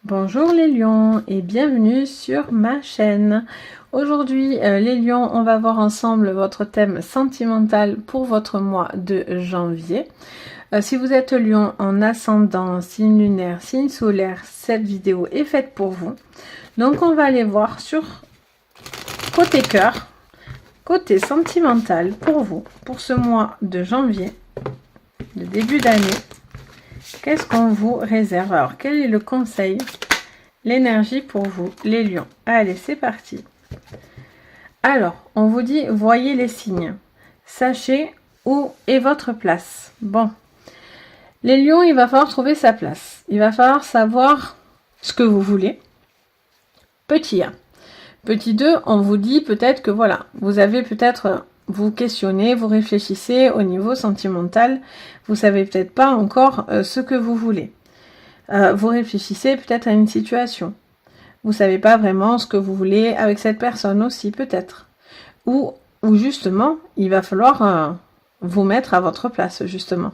Bonjour les lions et bienvenue sur ma chaîne. Aujourd'hui les lions, on va voir ensemble votre thème sentimental pour votre mois de janvier. Si vous êtes lion en ascendant, signe lunaire, signe solaire, cette vidéo est faite pour vous. Donc on va aller voir sur côté cœur, côté sentimental pour vous, pour ce mois de janvier, de début d'année. Qu'est-ce qu'on vous réserve? Alors, quel est le conseil, l'énergie pour vous, les lions? Allez, c'est parti. Alors, on vous dit, voyez les signes. Sachez où est votre place. Bon, les lions, il va falloir trouver sa place. Il va falloir savoir ce que vous voulez. Petit 1. Petit 2, on vous dit peut-être que voilà, vous avez peut-être... Vous questionnez, vous réfléchissez au niveau sentimental, vous savez peut-être pas encore ce que vous voulez. Vous réfléchissez peut-être à une situation. Vous savez pas vraiment ce que vous voulez avec cette personne aussi peut-être. Ou justement, il va falloir vous mettre à votre place justement.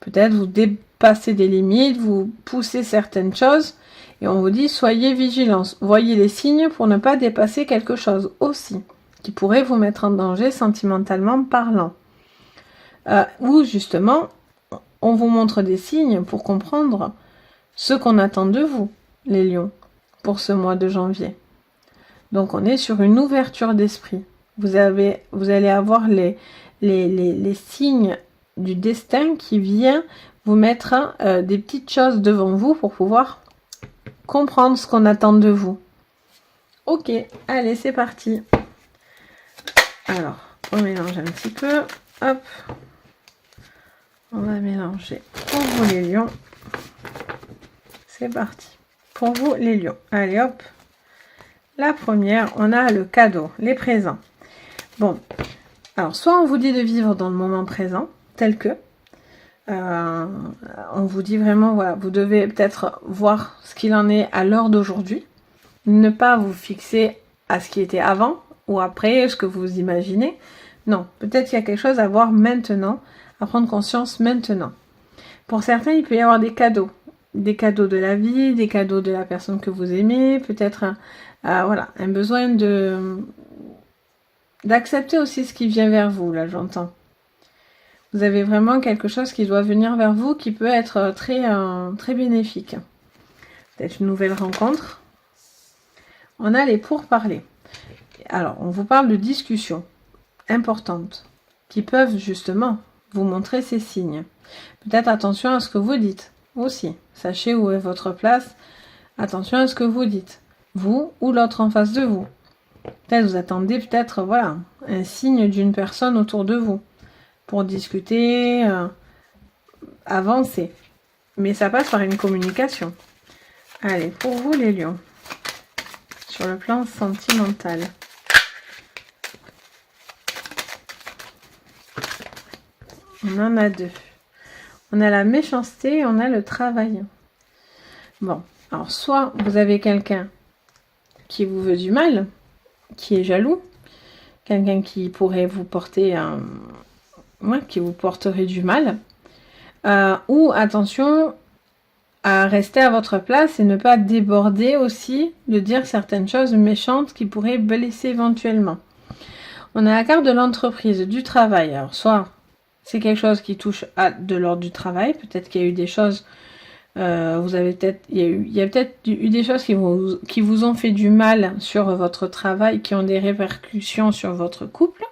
Peut-être vous dépassez des limites, vous poussez certaines choses et on vous dit soyez vigilants. Voyez les signes pour ne pas dépasser quelque chose aussi, qui pourrait vous mettre en danger sentimentalement parlant. Ou justement, on vous montre des signes pour comprendre ce qu'on attend de vous, les lions, pour ce mois de janvier. Donc on est sur une ouverture d'esprit. Vous allez avoir les signes du destin qui vient vous mettre des petites choses devant vous pour pouvoir comprendre ce qu'on attend de vous. Ok, allez, c'est parti. Alors, on mélange un petit peu. Hop. On va mélanger pour vous les lions. C'est parti. Pour vous les lions. Allez, hop. La première, on a le cadeau, les présents. Bon. Alors, soit on vous dit de vivre dans le moment présent, tel que. On vous dit vraiment, voilà, vous devez peut-être voir ce qu'il en est à l'heure d'aujourd'hui. Ne pas vous fixer à ce qui était avant ou après, ce que vous imaginez. Non, peut-être qu'il y a quelque chose à voir maintenant, à prendre conscience maintenant. Pour certains, il peut y avoir des cadeaux de la vie, des cadeaux de la personne que vous aimez, peut-être voilà, un besoin d'accepter aussi ce qui vient vers vous, là j'entends. Vous avez vraiment quelque chose qui doit venir vers vous qui peut être très bénéfique. Peut-être une nouvelle rencontre. On a les pourparlers. Alors, on vous parle de discussions importantes qui peuvent justement vous montrer ces signes. Peut-être attention à ce que vous dites aussi. Sachez où est votre place. Attention à ce que vous dites. Vous ou l'autre en face de vous. Peut-être vous attendez peut-être voilà, un signe d'une personne autour de vous pour discuter, avancer. Mais ça passe par une communication. Allez, pour vous les lions, sur le plan sentimental. On en a deux. On a la méchanceté et on a le travail. Bon, alors soit vous avez quelqu'un qui vous veut du mal, qui est jaloux, quelqu'un qui pourrait vous porter qui vous porterait du mal, ou attention à rester à votre place et ne pas déborder aussi de dire certaines choses méchantes qui pourraient blesser éventuellement. On a la carte de l'entreprise, du travail. Alors soit c'est quelque chose qui touche à de l'ordre du travail. Peut-être qu'il y a eu des choses, il y a peut-être eu des choses qui vous ont fait du mal sur votre travail, qui ont des répercussions sur votre couple.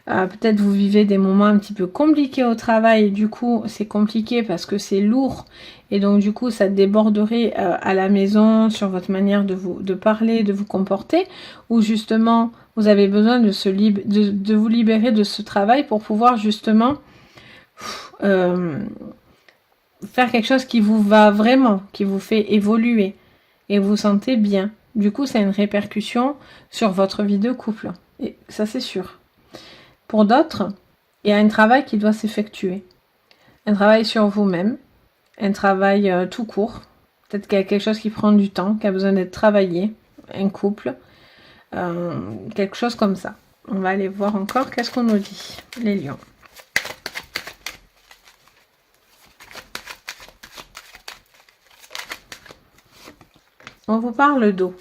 Peut-être vous vivez des moments un petit peu compliqués au travail. Et du coup, c'est compliqué parce que c'est lourd. Et donc, du coup, ça déborderait à la maison sur votre manière de parler, de vous comporter. Ou justement, vous avez besoin de vous libérer de ce travail pour pouvoir justement faire quelque chose qui vous va vraiment, qui vous fait évoluer. Et vous vous sentez bien. Du coup, ça a une répercussion sur votre vie de couple. Et ça, c'est sûr. Pour d'autres, il y a un travail qui doit s'effectuer. Un travail sur vous-même, un travail tout court. Peut-être qu'il y a quelque chose qui prend du temps, qui a besoin d'être travaillé, un couple, quelque chose comme ça. On va aller voir encore qu'est-ce qu'on nous dit, les lions. On vous parle d'eau.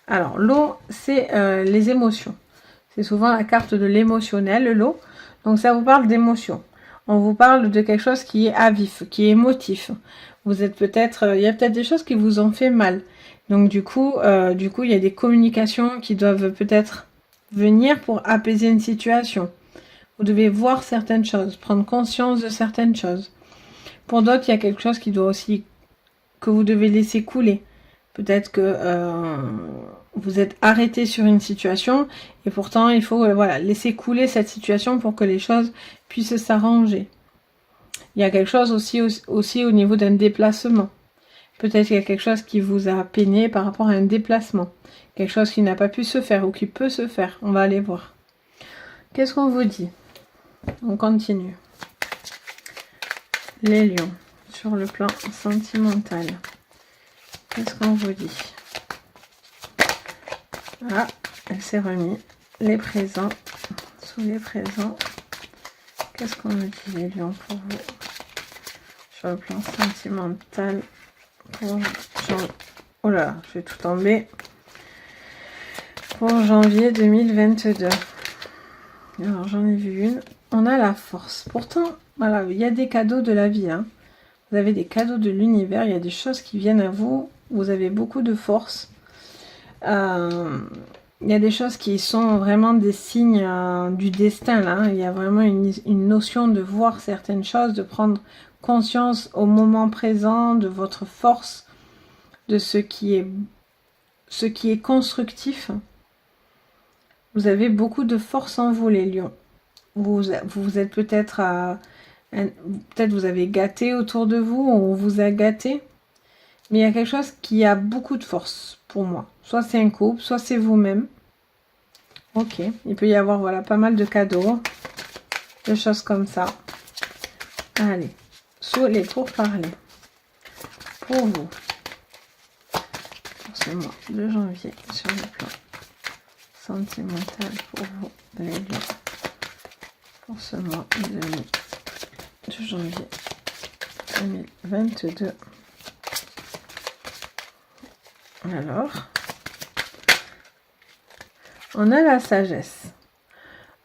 Alors, l'eau, c'est les émotions. C'est souvent la carte de l'émotionnel, l'eau. Donc, ça vous parle d'émotions. On vous parle de quelque chose qui est à vif, qui est émotif. Vous êtes peut-être, il y a peut-être des choses qui vous ont fait mal. Donc, du coup, il y a des communications qui doivent peut-être venir pour apaiser une situation. Vous devez voir certaines choses, prendre conscience de certaines choses. Pour d'autres, il y a quelque chose qui doit aussi, que vous devez laisser couler. Peut-être que vous êtes arrêté sur une situation et pourtant il faut voilà, laisser couler cette situation pour que les choses puissent s'arranger. Il y a quelque chose aussi au niveau d'un déplacement. Peut-être qu'il y a quelque chose qui vous a peiné par rapport à un déplacement. Quelque chose qui n'a pas pu se faire ou qui peut se faire. On va aller voir. Qu'est-ce qu'on vous dit? On continue. Les lions, sur le plan sentimental. Qu'est-ce qu'on vous dit? Ah, elle s'est remise. Les présents. Sous les présents. Qu'est-ce qu'on me dit, les lions, pour vous? Sur le plan sentimental. Pour oh là, je vais tout tomber. Pour janvier 2022. Alors, j'en ai vu une. On a la force. Pourtant, voilà, il y a des cadeaux de la vie. Hein. Vous avez des cadeaux de l'univers. Il y a des choses qui viennent à vous. Vous avez beaucoup de force. Il y a des choses qui sont vraiment des signes du destin. Là. Il y a vraiment une notion de voir certaines choses, de prendre conscience au moment présent de votre force, de ce qui est constructif. Vous avez beaucoup de force en vous, les lions. Vous êtes peut-être peut-être vous avez gâté autour de vous, ou on vous a gâté. Mais il y a quelque chose qui a beaucoup de force pour moi. Soit c'est un couple, soit c'est vous-même. Ok, il peut y avoir voilà, pas mal de cadeaux, de choses comme ça. Allez, sous les pourparlers. Pour vous, pour ce mois de janvier, sur le plan sentimental, pour vous, les lions. Pour ce mois de janvier 2022. Alors, on a la sagesse.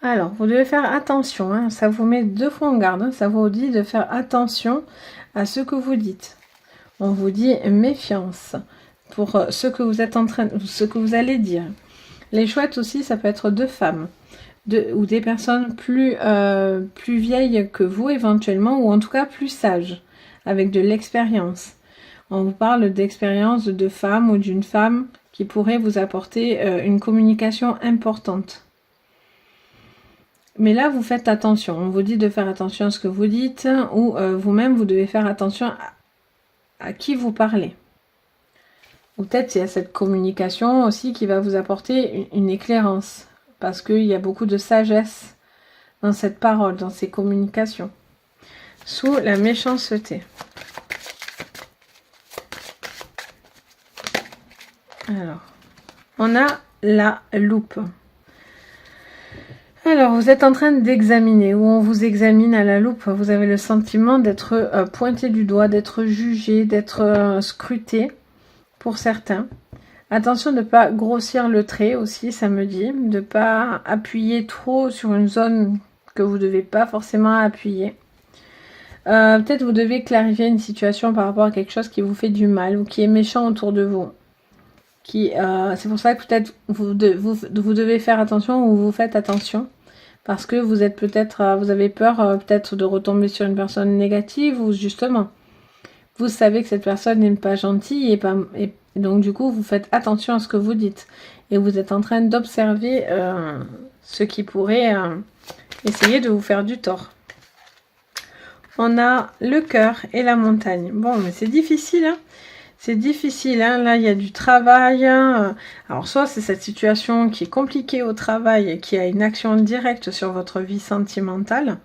Alors, vous devez faire attention, hein, ça vous met deux fois en garde, hein, ça vous dit de faire attention à ce que vous dites. On vous dit méfiance pour ce que vous êtes ce que vous allez dire. Les chouettes aussi, ça peut être deux femmes. Ou des personnes plus vieilles que vous éventuellement, ou en tout cas plus sages, avec de l'expérience. On vous parle d'expérience de femmes ou d'une femme qui pourrait vous apporter une communication importante. Mais là, vous faites attention. On vous dit de faire attention à ce que vous dites, ou vous-même, vous devez faire attention à qui vous parlez. Ou peut-être il y a cette communication aussi qui va vous apporter une éclairance. Parce qu'il y a beaucoup de sagesse dans cette parole, dans ces communications. Sous la méchanceté. Alors, on a la loupe. Alors, vous êtes en train d'examiner, ou on vous examine à la loupe. Vous avez le sentiment d'être pointé du doigt, d'être jugé, d'être scruté pour certains. Attention de ne pas grossir le trait aussi, ça me dit. De ne pas appuyer trop sur une zone que vous ne devez pas forcément appuyer. Peut-être vous devez clarifier une situation par rapport à quelque chose qui vous fait du mal ou qui est méchant autour de vous. C'est pour ça que peut-être vous devez faire attention ou vous faites attention. Parce que vous êtes peut-être, vous avez peur peut-être de retomber sur une personne négative ou justement, vous savez que cette personne n'est pas gentille et donc du coup vous faites attention à ce que vous dites. Et vous êtes en train d'observer ce qui pourrait essayer de vous faire du tort. On a le cœur et la montagne. Bon, mais c'est difficile, hein. C'est difficile, hein. Là il y a du travail. Alors soit c'est cette situation qui est compliquée au travail et qui a une action directe sur votre vie sentimentale.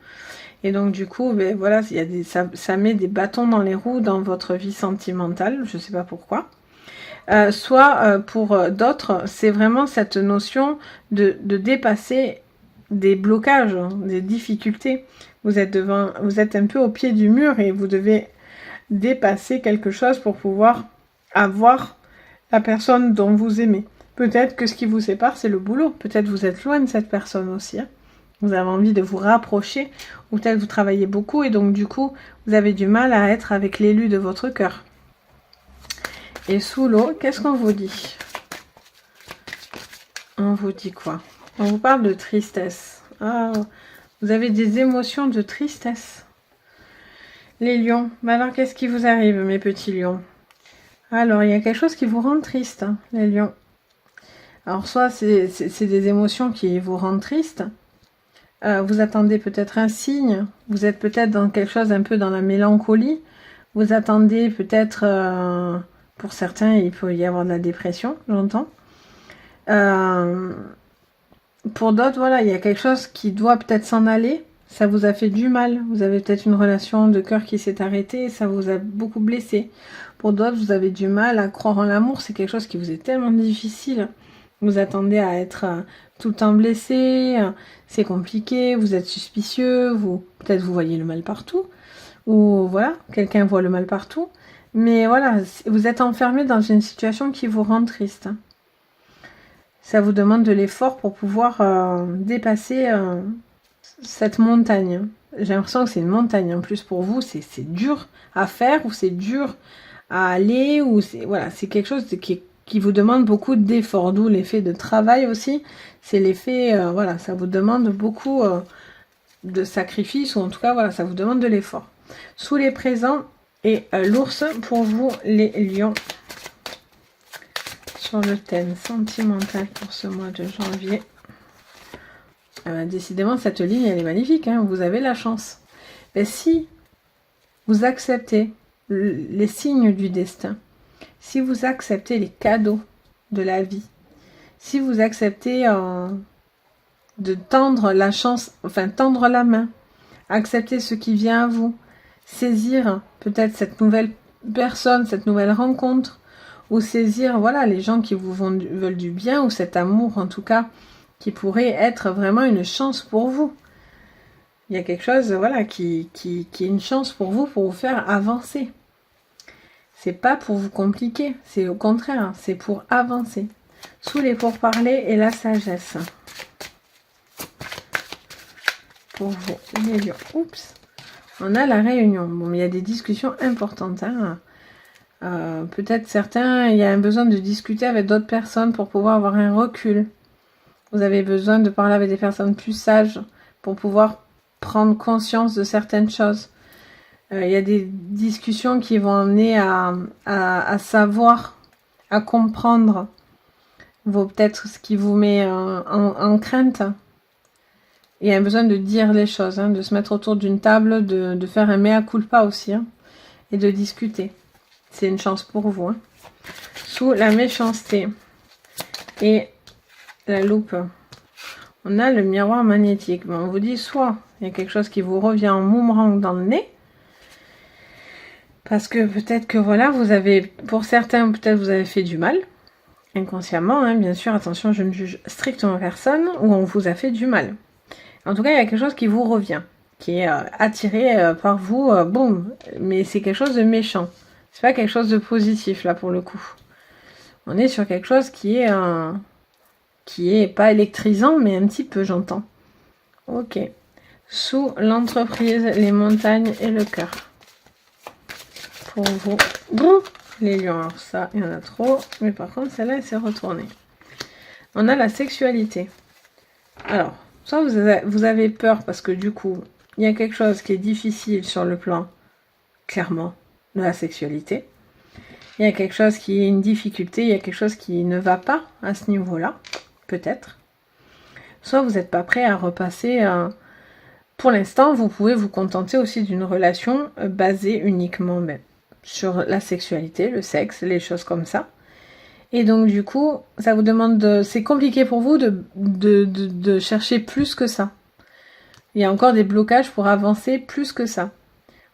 Et donc du coup, ben, voilà, ça met des bâtons dans les roues dans votre vie sentimentale. Je ne sais pas pourquoi. Soit pour d'autres, c'est vraiment cette notion de dépasser des blocages, des difficultés. Vous êtes un peu au pied du mur et vous devez dépasser quelque chose pour pouvoir avoir la personne dont vous aimez. Peut-être que ce qui vous sépare, c'est le boulot. Peut-être vous êtes loin de cette personne aussi. Hein. Vous avez envie de vous rapprocher, ou peut-être vous travaillez beaucoup et donc du coup, vous avez du mal à être avec l'élu de votre cœur. Et sous l'eau, qu'est-ce qu'on vous dit? On vous dit quoi? On vous parle de tristesse. Ah, vous avez des émotions de tristesse. Les lions. Mais alors, qu'est-ce qui vous arrive, mes petits lions? Alors, il y a quelque chose qui vous rend triste, hein, les lions. Alors, soit c'est des émotions qui vous rendent triste. Vous attendez peut-être un signe. Vous êtes peut-être dans quelque chose un peu dans la mélancolie. Vous attendez peut-être... pour certains, il peut y avoir de la dépression, j'entends. Pour d'autres, voilà, il y a quelque chose qui doit peut-être s'en aller. Ça vous a fait du mal. Vous avez peut-être une relation de cœur qui s'est arrêtée et ça vous a beaucoup blessé. Pour d'autres, vous avez du mal à croire en l'amour. C'est quelque chose qui vous est tellement difficile. Vous attendez à être tout le temps blessé. C'est compliqué. Vous êtes suspicieux. Peut-être vous voyez le mal partout. Ou voilà, quelqu'un voit le mal partout. Mais voilà, vous êtes enfermé dans une situation qui vous rend triste. Ça vous demande de l'effort pour pouvoir dépasser cette montagne. J'ai l'impression que c'est une montagne. En plus, pour vous, c'est dur à faire ou c'est dur à aller. Ou voilà, c'est quelque chose qui vous demande beaucoup d'efforts. D'où l'effet de travail aussi. C'est l'effet, voilà, ça vous demande beaucoup de sacrifice. Ou en tout cas, voilà, ça vous demande de l'effort. Sous les présents et l'ours pour vous, les lions. Sur le thème sentimental pour ce mois de janvier. Décidément, cette ligne, elle est magnifique. Hein, vous avez la chance. Mais si vous acceptez les signes du destin, si vous acceptez les cadeaux de la vie, si vous acceptez de tendre la chance, enfin tendre la main, accepter ce qui vient à vous, saisir peut-être cette nouvelle personne, cette nouvelle rencontre, ou saisir, voilà, les gens qui vous veulent du bien, ou cet amour, en tout cas, qui pourrait être vraiment une chance pour vous. Il y a quelque chose, voilà, qui est une chance pour vous faire avancer. C'est pas pour vous compliquer, c'est au contraire, c'est pour avancer. Sous les pourparlers et la sagesse. Pour vous, les lions. Oups. On a la réunion. Bon, il y a des discussions importantes, hein. Peut-être certains, il y a un besoin de discuter avec d'autres personnes pour pouvoir avoir un recul. Vous avez besoin de parler avec des personnes plus sages pour pouvoir prendre conscience de certaines choses. Il y a des discussions qui vont amener à savoir, à comprendre peut-être ce qui vous met en crainte. Il y a un besoin de dire les choses, hein, de se mettre autour d'une table, de faire un mea culpa aussi, hein, et de discuter. C'est une chance pour vous. Hein. Sous la méchanceté et la loupe, on a le miroir magnétique. Bon, on vous dit soit il y a quelque chose qui vous revient en boomerang dans le nez, parce que peut-être que voilà, vous avez, pour certains, peut-être vous avez fait du mal, inconsciemment, hein, bien sûr, attention, je ne juge strictement personne, ou on vous a fait du mal. En tout cas, il y a quelque chose qui vous revient, qui est attiré par vous, boum, mais c'est quelque chose de méchant. C'est pas quelque chose de positif, là, pour le coup. On est sur quelque chose qui est pas électrisant, mais un petit peu, j'entends. Ok. Sous l'entreprise, les montagnes et le cœur. Pour vous, les lions. Alors ça, il y en a trop. Mais par contre, celle-là, elle s'est retournée. On a la sexualité. Alors, soit vous avez peur parce que du coup, il y a quelque chose qui est difficile sur le plan, clairement, de la sexualité. Il y a quelque chose qui est une difficulté, il y a quelque chose qui ne va pas à ce niveau-là, peut-être. Soit vous n'êtes pas prêt à repasser. Pour l'instant, vous pouvez vous contenter aussi d'une relation basée uniquement sur la sexualité, le sexe, les choses comme ça. Et donc du coup, ça vous demande c'est compliqué pour vous de chercher plus que ça. Il y a encore des blocages pour avancer plus que ça.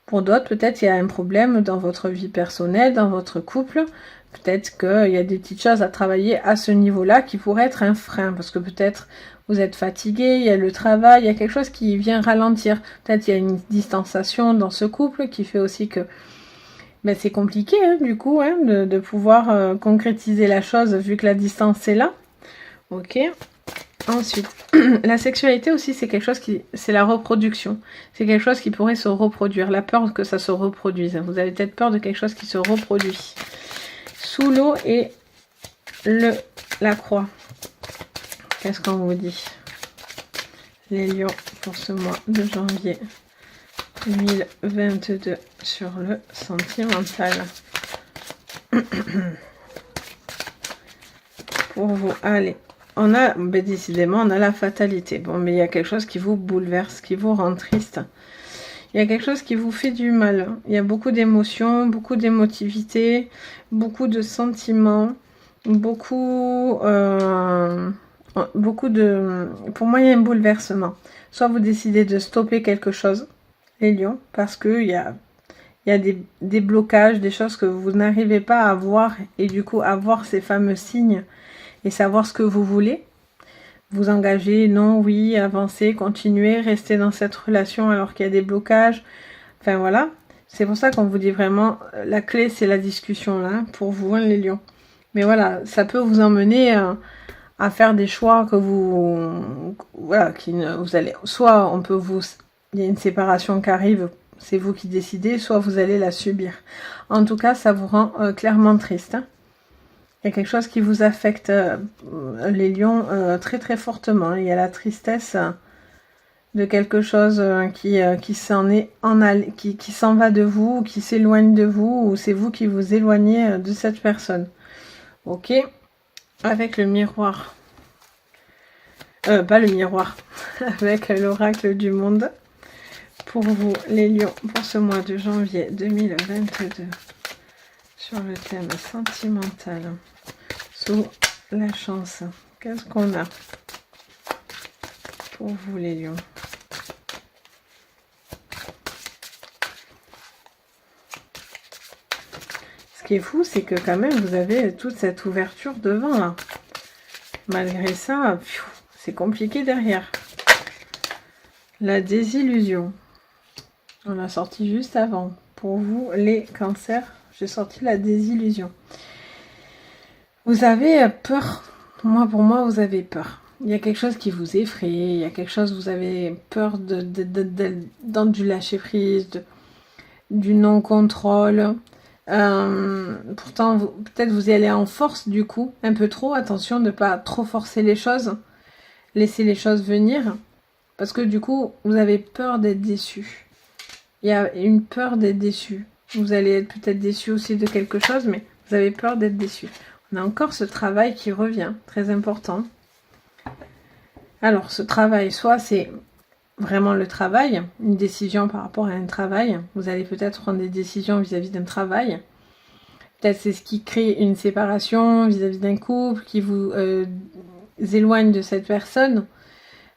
Pour d'autres, peut-être il y a un problème dans votre vie personnelle, dans votre couple. Peut-être qu'il y a des petites choses à travailler à ce niveau-là qui pourraient être un frein. Parce que peut-être vous êtes fatigué, il y a le travail, il y a quelque chose qui vient ralentir. Peut-être il y a une distanciation dans ce couple qui fait aussi que ben, c'est compliqué, hein, du coup, hein, de pouvoir concrétiser la chose vu que la distance est là. Ok. Ensuite, la sexualité aussi, c'est quelque chose qui... C'est la reproduction. C'est quelque chose qui pourrait se reproduire. La peur que ça se reproduise. Vous avez peut-être peur de quelque chose qui se reproduit. Sous l'eau et la croix. Qu'est-ce qu'on vous dit? Les lions pour ce mois de janvier 2022 sur le sentimental. Pour vous, allez. On a, ben décidément, on a la fatalité. Bon, mais il y a quelque chose qui vous bouleverse, qui vous rend triste. Il y a quelque chose qui vous fait du mal. Il y a beaucoup d'émotions, beaucoup d'émotivité, beaucoup de sentiments, beaucoup de... Pour moi, il y a un bouleversement. Soit vous décidez de stopper quelque chose, les lions, parce qu'il y a des blocages, des choses que vous n'arrivez pas à voir, et du coup, à voir ces fameux signes, et savoir ce que vous voulez, vous engager, non, oui, avancer, continuer, rester dans cette relation alors qu'il y a des blocages. Enfin voilà, c'est pour ça qu'on vous dit vraiment, la clé c'est la discussion là, pour vous, hein, les lions. Mais voilà, ça peut vous emmener à faire des choix que vous... Voilà, vous allez... Soit on peut vous... Il y a une séparation qui arrive, c'est vous qui décidez, soit vous allez la subir. En tout cas, ça vous rend clairement triste, hein. Il y a quelque chose qui vous affecte, les lions, très très fortement. Il y a la tristesse de quelque chose qui s'en est qui s'en va de vous, ou qui s'éloigne de vous, ou c'est vous qui vous éloignez de cette personne. Ok. Avec le miroir. Pas le miroir. Avec l'oracle du monde. Pour vous, les lions, pour ce mois de janvier 2022. Sur le thème sentimental. Sous la chance. Qu'est-ce qu'on a pour vous, les lions? Ce qui est fou, c'est que quand même, vous avez toute cette ouverture devant, là. Malgré ça, c'est compliqué derrière. La désillusion. On l'a sorti juste avant. Pour vous, les cancers, j'ai sorti la désillusion. Vous avez peur. Pour moi, vous avez peur. Il y a quelque chose qui vous effraie. Il y a quelque chose, vous avez peur du lâcher-prise, du non-contrôle. Pourtant, peut-être vous y allez en force, du coup. Un peu trop. Attention de ne pas trop forcer les choses. Laisser les choses venir. Parce que du coup, vous avez peur d'être déçu. Il y a une peur d'être déçu. Vous allez être peut-être déçu aussi de quelque chose, mais vous avez peur d'être déçu. On a encore ce travail qui revient, très important. Alors, ce travail, soit c'est vraiment le travail, une décision par rapport à un travail. Vous allez peut-être prendre des décisions vis-à-vis d'un travail. Peut-être c'est ce qui crée une séparation vis-à-vis d'un couple, qui vous éloigne de cette personne.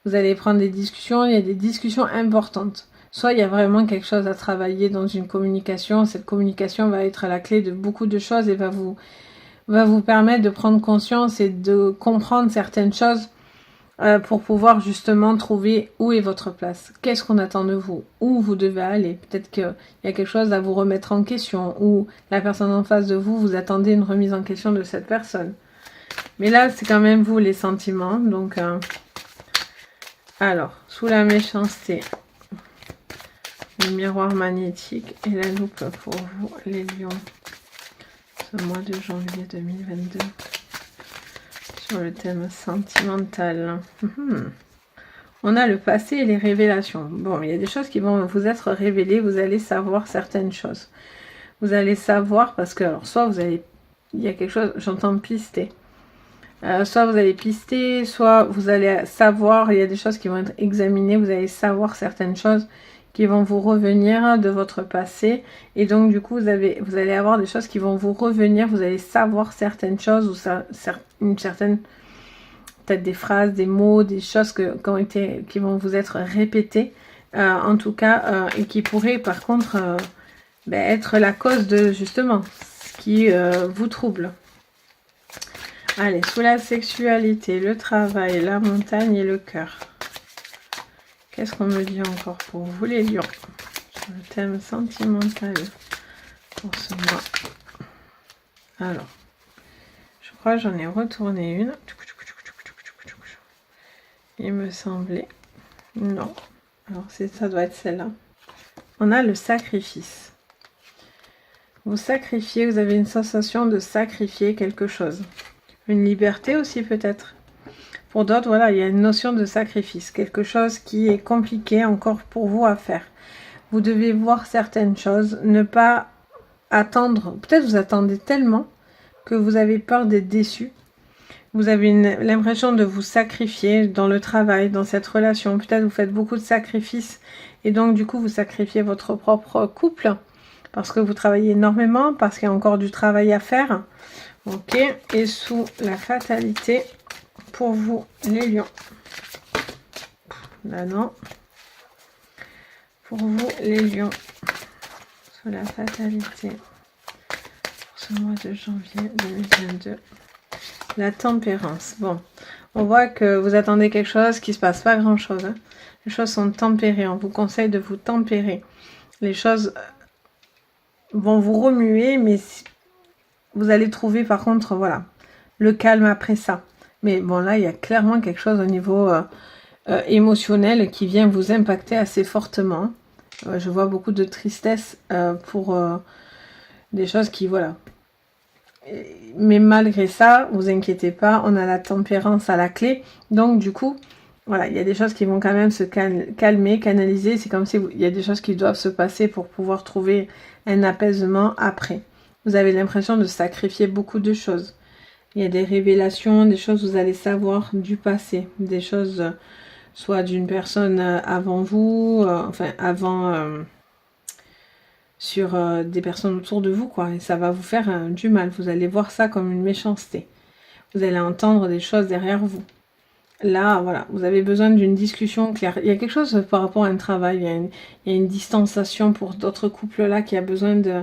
Vous allez prendre des discussions, il y a des discussions importantes. Soit il y a vraiment quelque chose à travailler dans une communication. Cette communication va être la clé de beaucoup de choses et va vous permettre de prendre conscience et de comprendre certaines choses pour pouvoir justement trouver où est votre place. Qu'est-ce qu'on attend de vous? Où vous devez aller? Peut-être qu'il y a quelque chose à vous remettre en question ou la personne en face de vous, vous attendez une remise en question de cette personne. Mais là, c'est quand même vous les sentiments. Donc, alors, sous la méchanceté, le miroir magnétique et la loupe pour vous, les lions, ce mois de janvier 2022, sur le thème sentimental. On a le passé et les révélations. Bon, il y a des choses qui vont vous être révélées, vous allez savoir certaines choses. Vous allez savoir, parce que, alors, soit vous allez, il y a quelque chose, j'entends pister. Soit vous allez pister, soit vous allez savoir, il y a des choses qui vont être examinées, vous allez savoir certaines choses qui vont vous revenir de votre passé, et donc du coup vous allez avoir des choses qui vont vous revenir, vous allez savoir certaines choses, ou une certaine, peut-être des phrases, des mots, des choses qui vont vous être répétées, en tout cas, et qui pourraient par contre être la cause de justement ce qui vous trouble. Allez, sous la sexualité, le travail, la montagne et le cœur. Qu'est-ce qu'on me dit encore pour vous, les lions? Sur le thème sentimental. pour ce mois. Alors, je crois que j'en ai retourné une. Il me semblait. Non. Alors, ça doit être celle-là. On a le sacrifice. Vous sacrifiez, vous avez une sensation de sacrifier quelque chose. Une liberté aussi peut-être. Pour d'autres, voilà, il y a une notion de sacrifice. Quelque chose qui est compliqué encore pour vous à faire. Vous devez voir certaines choses, ne pas attendre. Peut-être vous attendez tellement que vous avez peur d'être déçu. Vous avez l'impression de vous sacrifier dans le travail, dans cette relation. Peut-être vous faites beaucoup de sacrifices et donc du coup vous sacrifiez votre propre couple parce que vous travaillez énormément, parce qu'il y a encore du travail à faire. Ok, et sous la fatalité pour vous les lions. Là non. Pour vous les lions, sous la fatalité pour ce mois de janvier 2022. La tempérance. Bon, on voit que vous attendez quelque chose, qui se passe pas grand chose. Hein. Les choses sont tempérées. On vous conseille de vous tempérer. Les choses vont vous remuer, mais vous allez trouver par contre, voilà, le calme après ça. Mais bon, là, il y a clairement quelque chose au niveau émotionnel qui vient vous impacter assez fortement. Je vois beaucoup de tristesse pour des choses qui, voilà. Mais malgré ça, vous inquiétez pas, on a la tempérance à la clé. Donc du coup, voilà, il y a des choses qui vont quand même se calmer, canaliser. C'est comme si il y a des choses qui doivent se passer pour pouvoir trouver un apaisement après. Vous avez l'impression de sacrifier beaucoup de choses. Il y a des révélations, des choses que vous allez savoir du passé. Des choses, soit d'une personne avant vous, enfin avant... sur des personnes autour de vous, quoi. Et ça va vous faire du mal. Vous allez voir ça comme une méchanceté. Vous allez entendre des choses derrière vous. Là, voilà, vous avez besoin d'une discussion claire. Il y a quelque chose par rapport à un travail. Il y a une distanciation pour d'autres couples là qui a besoin de...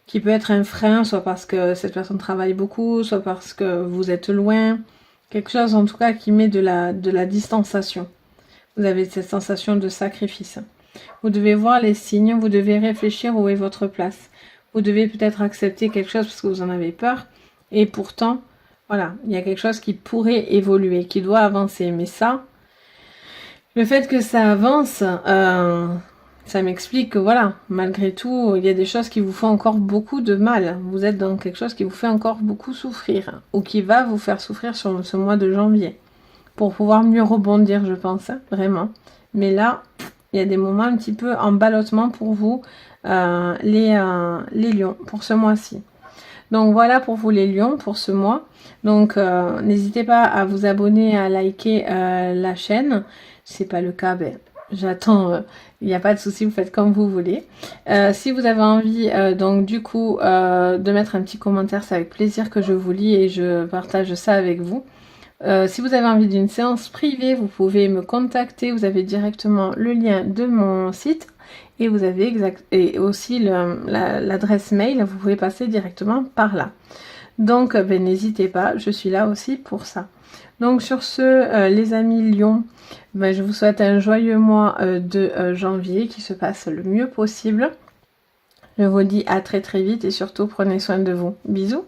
qui peut être un frein, soit parce que cette personne travaille beaucoup, soit parce que vous êtes loin. Quelque chose en tout cas qui met de la distanciation. Vous avez cette sensation de sacrifice. Vous devez voir les signes, vous devez réfléchir où est votre place. Vous devez peut-être accepter quelque chose parce que vous en avez peur. Et pourtant, voilà, il y a quelque chose qui pourrait évoluer, qui doit avancer. Mais ça, le fait que ça avance, ça m'explique que voilà, malgré tout, il y a des choses qui vous font encore beaucoup de mal. Vous êtes dans quelque chose qui vous fait encore beaucoup souffrir. Ou qui va vous faire souffrir sur ce mois de janvier. Pour pouvoir mieux rebondir, je pense, hein, vraiment. Mais là... il y a des moments un petit peu en ballottement pour vous, les lions, pour ce mois-ci. Donc voilà pour vous les lions, pour ce mois. Donc n'hésitez pas à vous abonner, à liker la chaîne. Si c'est pas le cas, ben, j'attends, il n'y a pas de souci, vous faites comme vous voulez. Si vous avez envie, donc du coup, de mettre un petit commentaire, c'est avec plaisir que je vous lis et je partage ça avec vous. Si vous avez envie d'une séance privée, vous pouvez me contacter. Vous avez directement le lien de mon site et vous avez aussi l'adresse mail. Vous pouvez passer directement par là. Donc, ben, n'hésitez pas, je suis là aussi pour ça. Donc, sur ce, les amis Lions, ben, je vous souhaite un joyeux mois de janvier qui se passe le mieux possible. Je vous dis à très très vite et surtout prenez soin de vous. Bisous!